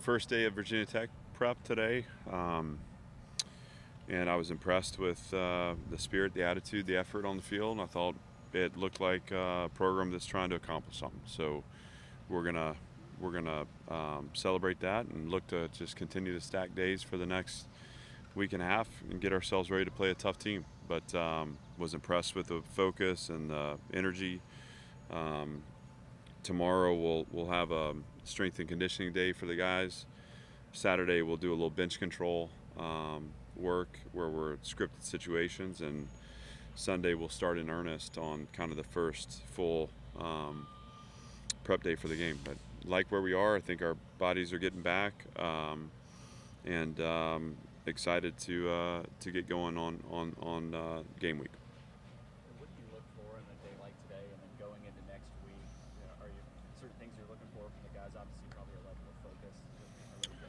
first day of Virginia Tech prep today, and I was impressed with the spirit, the attitude, the effort on the field. And I thought it looked like a program that's trying to accomplish something. So we're gonna celebrate that and look to just continue to stack days for the next week and a half and get ourselves ready to play a tough team. But was impressed with the focus and the energy. Um, Tomorrow we'll have a strength and conditioning day for the guys. Saturday we'll do a little bench control work where we're scripted situations, and Sunday we'll start in earnest on kind of the first full prep day for the game. But like where we are, I think our bodies are getting back, and excited to get going on game week. What do you look for in a day like today, and then going into next week? Are you certain things you're looking for from the guys? Obviously, probably a level of focus to ready to go.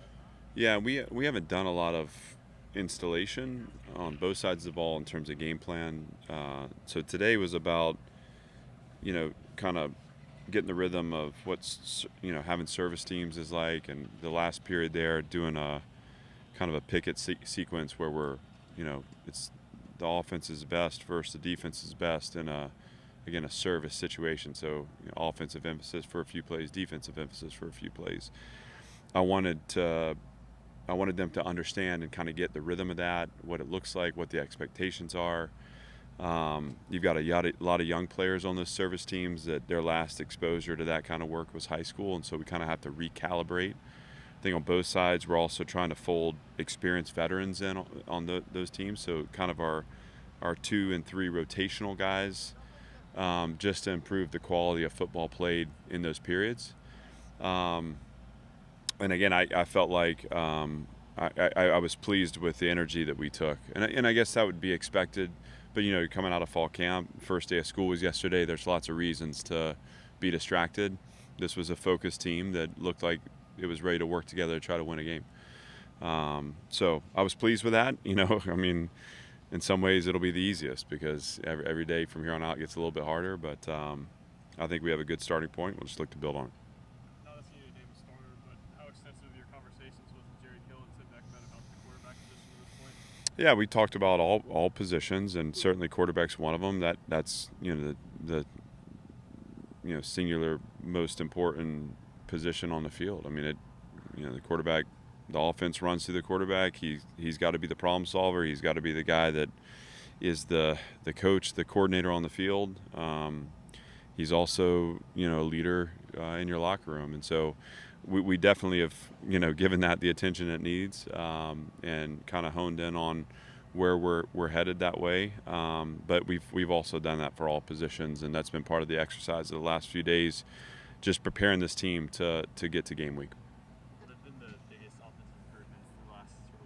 Yeah, we haven't done a lot of installation on both sides of the ball in terms of game plan. So today was about kind of getting the rhythm of what's having service teams is like, and the last period there doing a kind of a picket sequence where it's the offense is best versus the defense is best in a service situation. So offensive emphasis for a few plays, defensive emphasis for a few plays. I wanted them to understand and kind of get the rhythm of that, what it looks like, what the expectations are. You've got a lot of young players on those service teams that their last exposure to that kind of work was high school, and so we kind of have to recalibrate. I think on both sides we're also trying to fold experienced veterans in on those teams, so kind of our 2 and 3 rotational guys, just to improve the quality of football played in those periods. And again, I felt like I was pleased with the energy that we took, and I guess that would be expected. But you're coming out of fall camp, first day of school was yesterday. There's lots of reasons to be distracted. This was a focused team that looked like it was ready to work together to try to win a game. So I was pleased with that. I mean, in some ways it'll be the easiest because every day from here on out gets a little bit harder. But I think we have a good starting point. We'll just look to build on it. Not necessarily a name a starter, but how extensive your conversations with Jerry Kill and Sid Beckman about the quarterback position at this point? Yeah, we talked about all positions, and certainly quarterback's one of them. That's the singular most important position on the field. I mean, the quarterback, the offense runs through the quarterback. He's got to be the problem solver. He's got to be the guy that is the coach, the coordinator on the field. He's also a leader in your locker room, and so we definitely have given that the attention it needs, and kind of honed in on where we're headed that way. But we've also done that for all positions, and that's been part of the exercise of the last few days, just preparing this team to get to game week. What have been the biggest offensive improvements in the last sort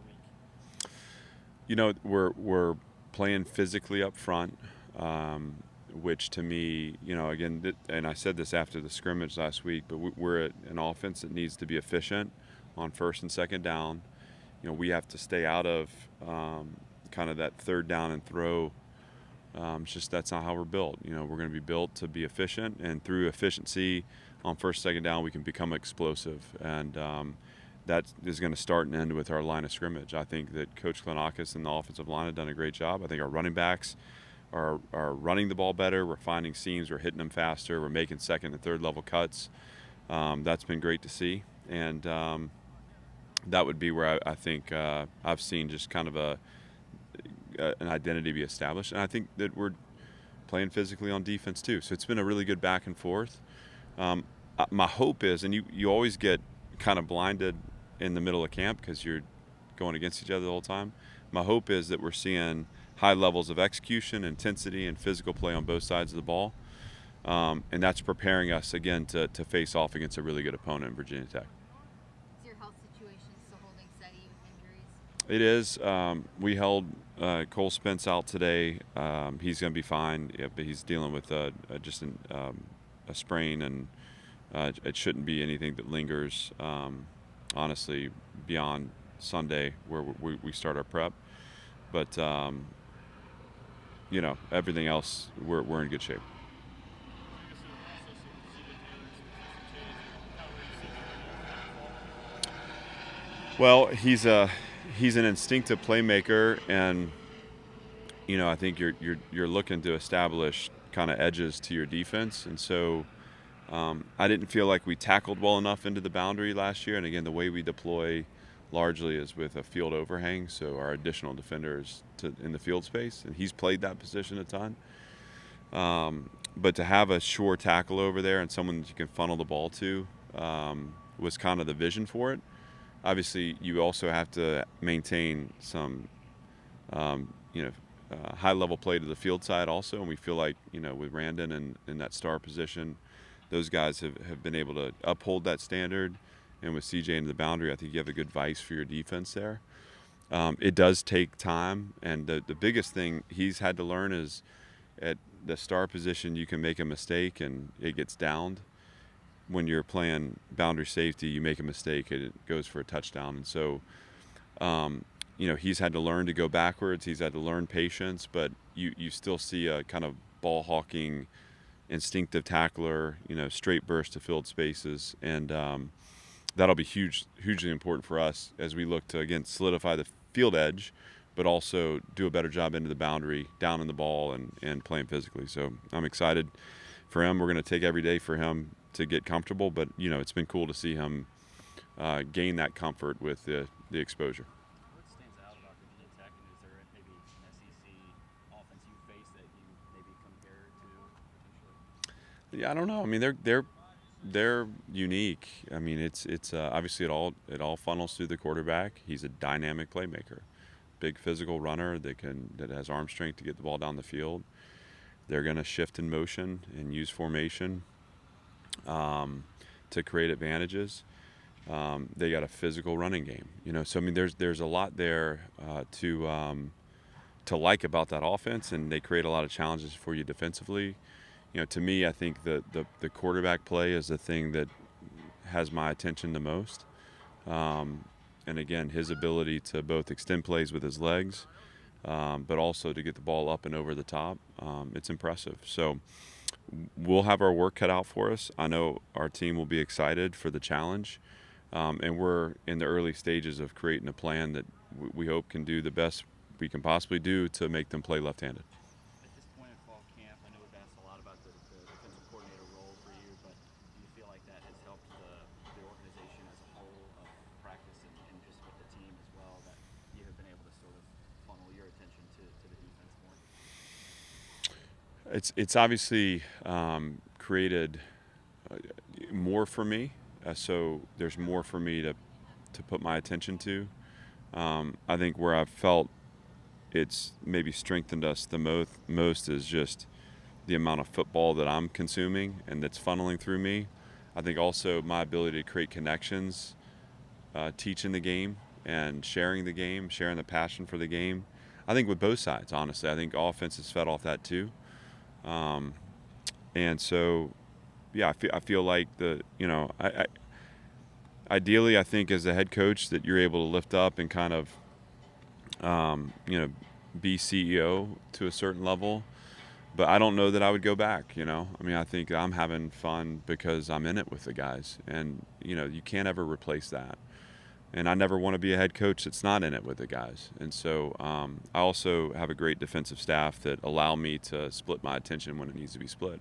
of week? We're playing physically up front, which to me, again, and I said this after the scrimmage last week, but we're an offense that needs to be efficient on first and second down. We have to stay out of kind of that third down and throw. It's just that's not how we're built. We're going to be built to be efficient, and through efficiency on first, second down, we can become explosive. And that is going to start and end with our line of scrimmage. I think that Coach Klenakis and the offensive line have done a great job. I think our running backs are running the ball better. We're finding seams. We're hitting them faster. We're making second and third level cuts. That's been great to see. And that would be where I think I've seen just kind of an identity be established. And I think that we're playing physically on defense too. So it's been a really good back and forth. My hope is, and you always get kind of blinded in the middle of camp because you're going against each other the whole time. My hope is that we're seeing high levels of execution, intensity, and physical play on both sides of the ball. And that's preparing us, again, to face off against a really good opponent in Virginia Tech. Is your health situation still holding steady with injuries? It is. We held Cole Spence out today. He's going to be fine, but he's dealing with just a sprain, and it shouldn't be anything that lingers, honestly, beyond Sunday where we start our prep. But, everything else, we're in good shape. I guess also some Taylor's position change. How are you seeing that fall? Well, he's an instinctive playmaker, and I think you're looking to establish kind of edges to your defense, and so I didn't feel like we tackled well enough into the boundary last year. And again, the way we deploy largely is with a field overhang, so our additional defenders in the field space, and he's played that position a ton. But to have a sure tackle over there and someone that you can funnel the ball to was kind of the vision for it. Obviously, you also have to maintain some, high-level play to the field side also, and we feel like, with Randon and in that star position, those guys have been able to uphold that standard. And with CJ into the boundary, I think you have a good vice for your defense there. It does take time, and the biggest thing he's had to learn is at the star position you can make a mistake and it gets downed. When you're playing boundary safety, you make a mistake and it goes for a touchdown. And so, he's had to learn to go backwards. He's had to learn patience, but you still see a kind of ball hawking, instinctive tackler, straight burst to filled spaces. And that'll be hugely important for us as we look to, again, solidify the field edge, but also do a better job into the boundary, down in the ball, and playing physically. So I'm excited for him. We're going to take every day for him to get comfortable, but, it's been cool to see him gain that comfort with the exposure. What stands out about Virginia Tech, and is there maybe an SEC offense you face that you maybe compare to potentially? Yeah, I don't know. I mean, they're unique. I mean, it's obviously it all funnels through the quarterback. He's a dynamic playmaker, big physical runner that has arm strength to get the ball down the field. They're going to shift in motion and use formation to create advantages. They got a physical running game, So I mean, there's a lot there to like about that offense, and they create a lot of challenges for you defensively. To me, I think the quarterback play is the thing that has my attention the most. And again, his ability to both extend plays with his legs, but also to get the ball up and over the top, it's impressive. So we'll have our work cut out for us. I know our team will be excited for the challenge, and we're in the early stages of creating a plan that we hope can do the best we can possibly do to make them play left-handed. At this point in fall camp, I know we've asked a lot about the defensive coordinator role for you, but do you feel like that has helped the organization as a whole of practice and just with the team as well, that you have been able to sort of funnel your attention to the defense more? It's obviously created more for me, so there's more for me to put my attention to. I think where I've felt it's maybe strengthened us the most is just the amount of football that I'm consuming and that's funneling through me. I think also my ability to create connections, teaching the game and sharing the passion for the game. I think with both sides, honestly. I think offense has fed off that too. And so, yeah, I feel like ideally, I think as a head coach that you're able to lift up and kind of, be CEO to a certain level. But I don't know that I would go back, I mean, I think I'm having fun because I'm in it with the guys. And, you can't ever replace that. And I never want to be a head coach that's not in it with the guys. And so I also have a great defensive staff that allow me to split my attention when it needs to be split.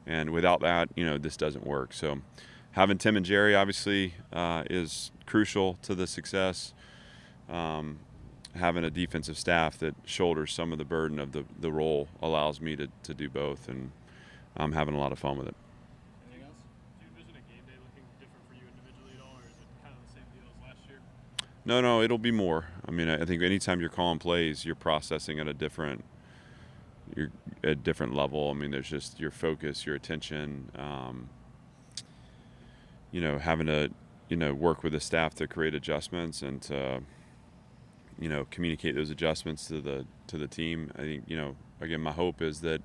And without that, this doesn't work. So having Tim and Jerry obviously is crucial to the success. Having a defensive staff that shoulders some of the burden of the role allows me to do both, and I'm having a lot of fun with it. Anything else? Do you envision a game day looking different for you individually at all, or is it kind of the same deal as last year? No, it'll be more. I mean, I think anytime you're calling plays, you're processing at a different level. I mean, there's just your focus, your attention, having to, work with the staff to create adjustments and to, communicate those adjustments to the team. I think, again, my hope is that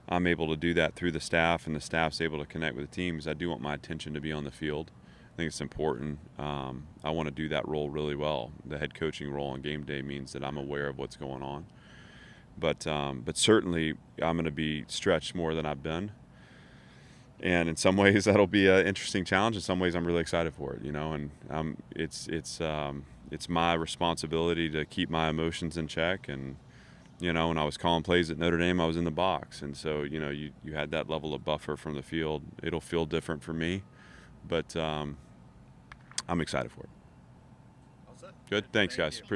I'm able to do that through the staff and the staff's able to connect with the teams. I do want my attention to be on the field. I think it's important. I want to do that role really well. The head coaching role on game day means that I'm aware of what's going on. But certainly I'm going to be stretched more than I've been. And in some ways that'll be an interesting challenge. In some ways I'm really excited for it, and it's it's my responsibility to keep my emotions in check. And when I was calling plays at Notre Dame, I was in the box, and so you had that level of buffer from the field. It'll feel different for me, but I'm excited for it. All set. Good. Thanks, Thank guys. you. Appreciate